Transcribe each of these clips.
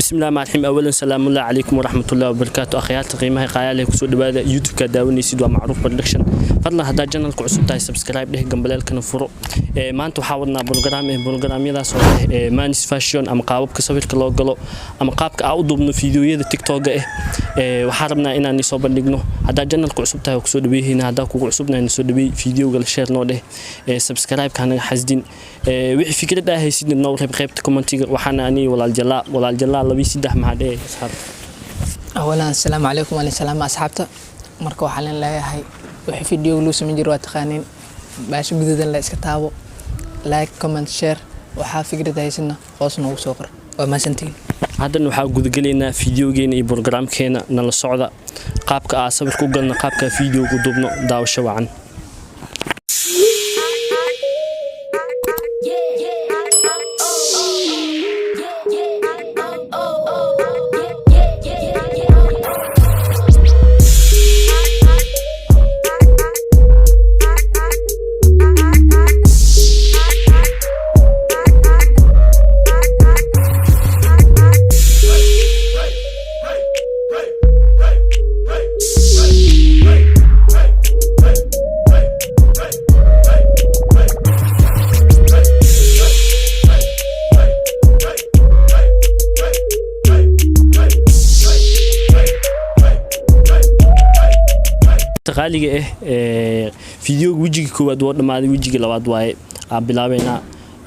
بسم الله الرحمن الرحيم. أولا سلام الله عليكم ورحمة الله وبركاته. أخيات قيمة قايلة كسود بهذا يوتيوب كداوني سيدوا معروف برودكشن فضلا هذا جنال كعصب تاي سبسكرايب له جنب لكن فرق ما أنتوا حاولنا بروجرام يدا صار مانيس فاشيون أم قابب كسبير كلا قلو أم قابك أعوض من فيديو يد تيك توك وحاربنا إن نصاب اللجنة هذا جنال كعصب تاي كسود به هنا هذا كعصبنا نصود به فيديو قال شير نوده سبسكرايب كان حزدين وحي فكرة ده هي سيد النور بخيبت كومنتي وحنا أني ولا الجلاء لبي سيده مع ده أصحاب. أولا السلام عليكم وعليكم السلام أصحابته مركو حالنا لا هي وحي فيديو لوس من جروات خانين باش جديدا لا اسكتابو لايك كومنت شير وحا فكرة هيسنا خوصنا وسوقر وما سنتين هذا waxaa gudagaleynaa fiidiyogeena iyo programkeena nala socda qaabka aan sawir ku galno qaabka fiidiyowga dubno daawasho wacan qaaliga video wijiga koowaad oo dhamaaday wijiga labaad waaye bilaabeyna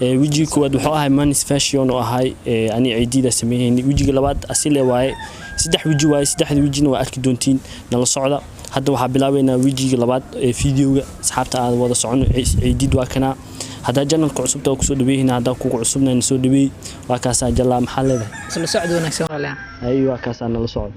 wijiga koowaad wuxuu ahay manis fashion oo ahay ani ciidida sameeyay wijiga labaad asile waaye saddex wiji waaye saddexda wijina waa arki doontiin nala socda hadda waxa bilaabeyna wijiga labaad videoga asxaabta aan wada socono ciidid waa kana hada channelka cusubta ku soo dhaweeyna hada ku cusubna soo dhaweey waa kaas jalla maxaa leedahay isla socdo wanaagsan walaal ayuu waa kaas nala socdo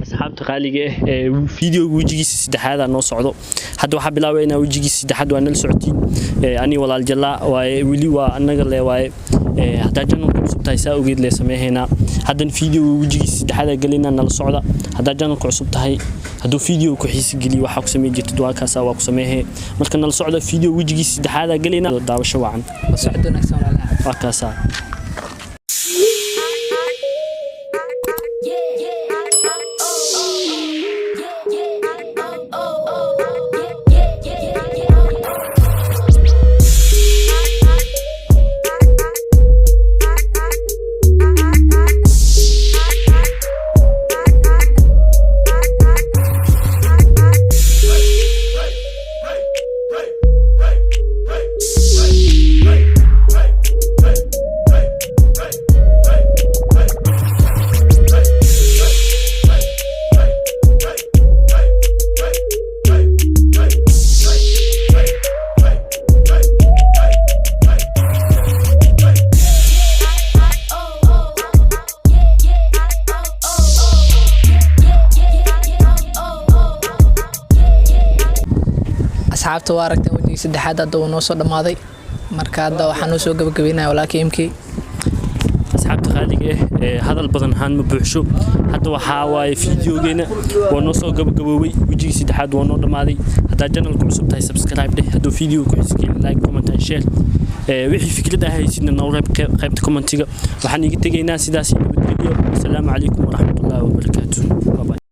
asxaabta qaaliga video wijigiisa saddexaad noo socdo hadda waxa bilaabeyna wijigiisa saddexaad waa nal socotiin ani walaal jalla waa wili waa anaga leeyahay hadda channelka cusubtahay saa ogeed le sameeyayna haddan video wijigiisa saddexaad galina nal socda hadda channelka cusubtahay haduu video ku xiis geliyo waxa ku sameeyay jirtid waa kaas waa ku sameeyay marka nal socda video wijigiisa saddexaad galina daawasho wacan socdo wanaagsan walaal waa kaas asxaabta waa aragteen wajiga saddexaad hadda uu noo soo dhamaaday marka hadda waxaan noo soo gabagabeynaa walaalkii MK asxaabta qaaliga hadal badan haan ma buuxsho hadda waxa waaye fiidiyogeena waa noo soo gabagaboobay wajiga saddexaad waa noo dhamaaday hadda channelka cusub tahay subscribe dheh haduu fiidiyo ku xiskin like comment and share wixii fikrad ah haysidna noo qaybta commentiga waxaan iga tageynaa sidaas nabadgelyo assalaamu calaykum waraxmatullaahi wabarakaatuh.